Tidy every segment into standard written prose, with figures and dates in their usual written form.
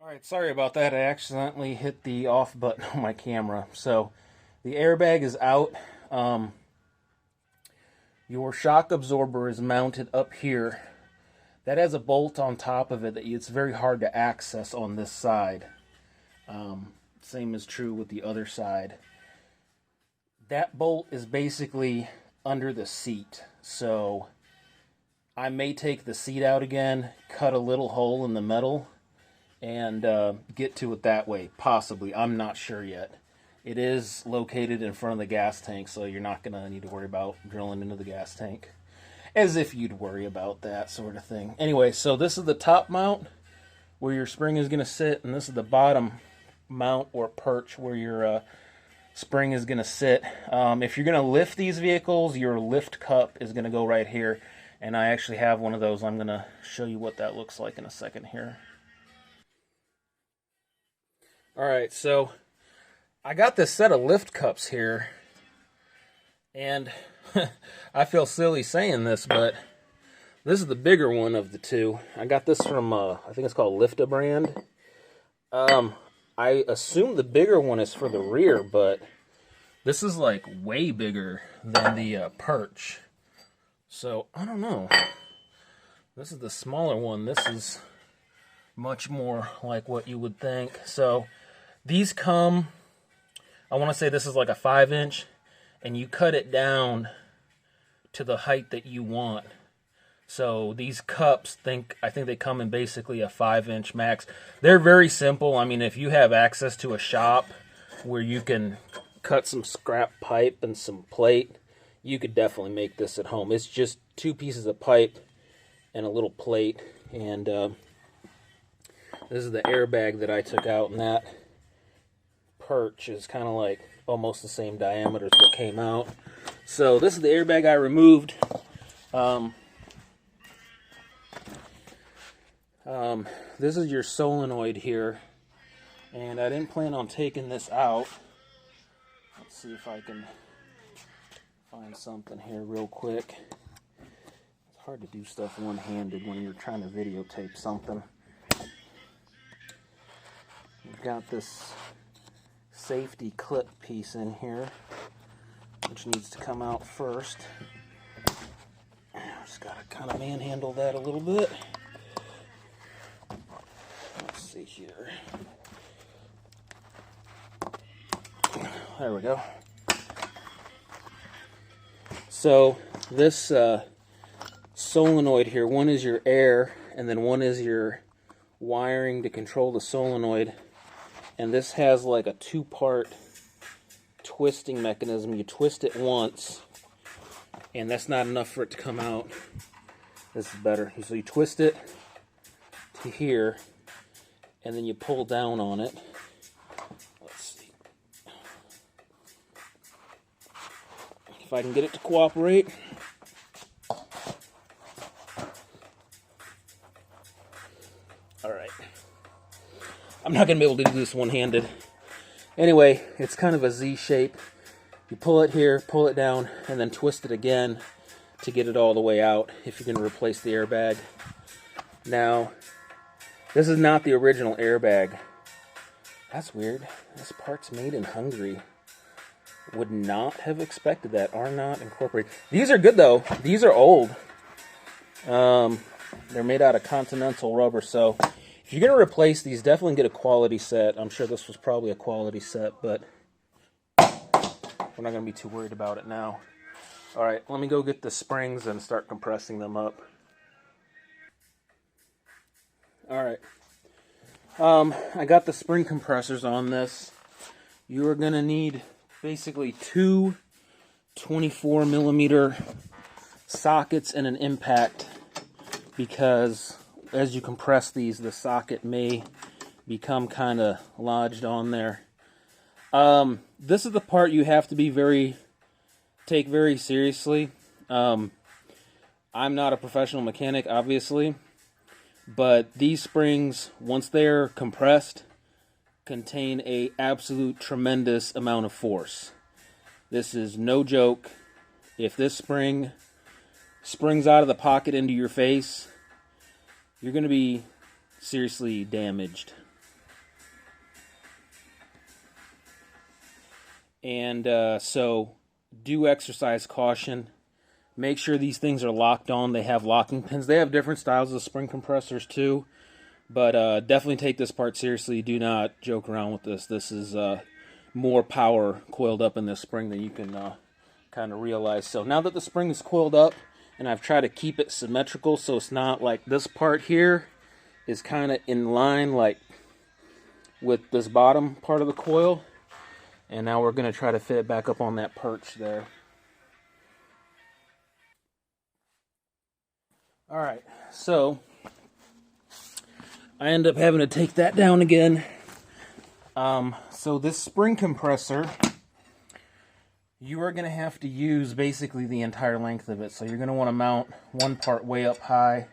Alright, sorry about that. I accidentally hit the off button on my camera. So, the airbag is out. Your shock absorber is mounted up here. That has a bolt on top of it that it's very hard to access on this side. Same is true with the other side. That bolt is basically under the seat. So, I may take the seat out again, cut a little hole in the metal, and get to it that way, possibly. I'm not sure yet. It is located in front of the gas tank, so you're not going to need to worry about drilling into the gas tank. As if you'd worry about that sort of thing. Anyway, so this is the top mount where your spring is going to sit, and this is the bottom mount or perch where your spring is going to sit. If you're going to lift these vehicles, your lift cup is going to go right here, and I actually have one of those. I'm going to show you what that looks like in a second here. Alright, so I got this set of lift cups here, and I feel silly saying this, but this is the bigger one of the two. I got this from, I think it's called Lifta brand. I assume the bigger one is for the rear, but this is like way bigger than the perch. So, I don't know. This is the smaller one. This is much more like what you would think. So, these come, I want to say this is like a 5-inch, and you cut it down to the height that you want. So these cups, I think they come in basically a 5-inch max. They're very simple. I mean, if you have access to a shop where you can cut some scrap pipe and some plate, you could definitely make this at home. It's just 2 pieces of pipe and a little plate, and this is the airbag that I took out, and that perch is kind of like almost the same diameter as what came out. So this is the airbag I removed. This is your solenoid here, and I didn't plan on taking this out. Let's see if I can find something here real quick. It's hard to do stuff one-handed when you're trying to videotape something. We've got this safety clip piece in here, which needs to come out first. Just gotta kind of manhandle that a little bit. Let's see here. There we go. So this solenoid here, one is your air, and then one is your wiring to control the solenoid. And this has like a 2-part twisting mechanism. You twist it once, and that's not enough for it to come out. This is better. So you twist it to here, and then you pull down on it. Let's see if I can get it to cooperate. Alright. I'm not going to be able to do this one-handed. Anyway, it's kind of a Z shape. You pull it here, pull it down, and then twist it again to get it all the way out if you're going to replace the airbag. Now, this is not the original airbag. That's weird. This part's made in Hungary. Would not have expected that. Are not incorporated. These are good, though. These are old. They're made out of Continental rubber, so if you're going to replace these, definitely get a quality set. I'm sure this was probably a quality set, but we're not going to be too worried about it now. Alright, let me go get the springs and start compressing them up. Alright. I got the spring compressors on this. You are going to need basically 2 24mm sockets and an impact, because as you compress these, the socket may become kind of lodged on there. This is the part you have to take very seriously. I'm not a professional mechanic, obviously, but these springs, once they're compressed, contain a absolute tremendous amount of force. This is no joke. If this spring springs out of the pocket into your face, you're going to be seriously damaged. And so do exercise caution. Make sure these things are locked on. They have locking pins. They have different styles of spring compressors too. But definitely take this part seriously. Do not joke around with this. This is more power coiled up in this spring than you can kind of realize. So now that the spring is coiled up, and I've tried to keep it symmetrical so it's not like this part here is kind of in line like with this bottom part of the coil. And now we're going to try to fit it back up on that perch there. Alright, so I end up having to take that down again. So this spring compressor, you are going to have to use basically the entire length of it. So you're going to want to mount one part way up high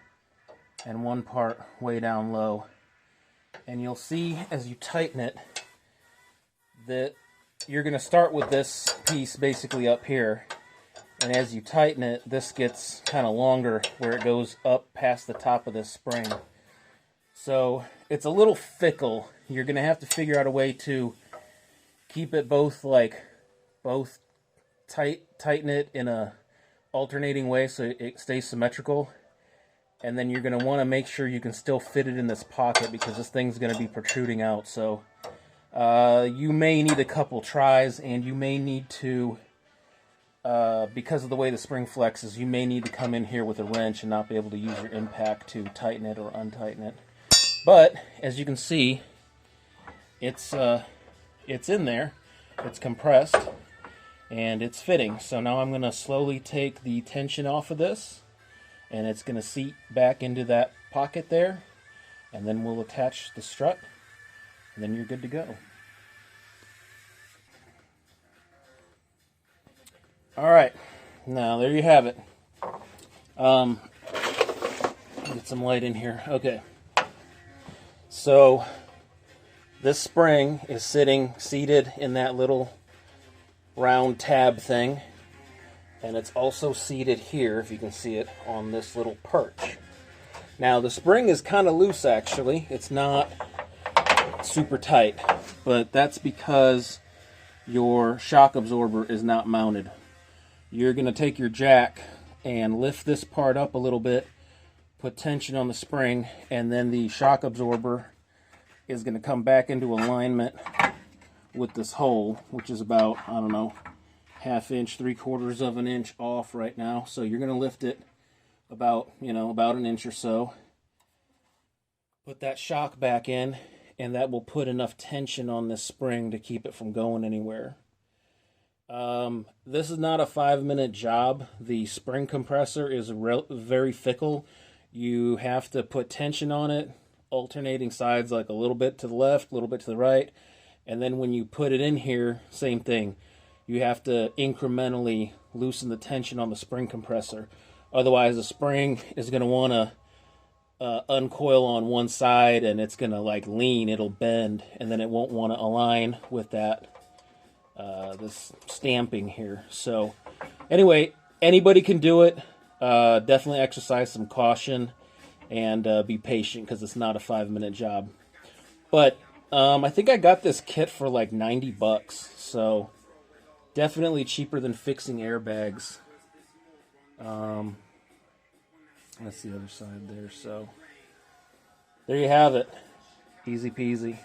and one part way down low. And you'll see as you tighten it that you're going to start with this piece basically up here. And as you tighten it, this gets kind of longer where it goes up past the top of this spring. So it's a little fickle. You're going to have to figure out a way to keep it both tighten it in a alternating way so it stays symmetrical. And then you're going to want to make sure you can still fit it in this pocket because this thing's going to be protruding out. So you may need a couple tries, and you may need to, because of the way the spring flexes, you may need to come in here with a wrench and not be able to use your impact to tighten it or untighten it. But as you can see, it's in there, it's compressed, and it's fitting. So now I'm going to slowly take the tension off of this, and it's going to seat back into that pocket there, and then we'll attach the strut, and then you're good to go. Alright, now there you have it. Get some light in here. Okay. So this spring is seated in that little round tab thing, and it's also seated here, if you can see it, on this little perch. Now the spring is kind of loose actually. It's not super tight, but that's because your shock absorber is not mounted. You're going to take your jack and lift this part up a little bit, put tension on the spring, and then the shock absorber is going to come back into alignment with this hole, which is about, I don't know, ½ inch, 3/4 of an inch off right now. So you're going to lift it about an inch or so. Put that shock back in, and that will put enough tension on this spring to keep it from going anywhere. This is not a 5-minute job. The spring compressor is very fickle. You have to put tension on it, alternating sides, like a little bit to the left, a little bit to the right. And then when you put it in here, same thing. You have to incrementally loosen the tension on the spring compressor. Otherwise, the spring is going to want to uncoil on one side, and it's going to lean, it'll bend, and then it won't want to align with that this stamping here. So anyway, anybody can do it. Definitely exercise some caution and be patient, because it's not a 5-minute job. But I think I got this kit for like $90, so definitely cheaper than fixing airbags. That's the other side there. So there you have it. Easy peasy.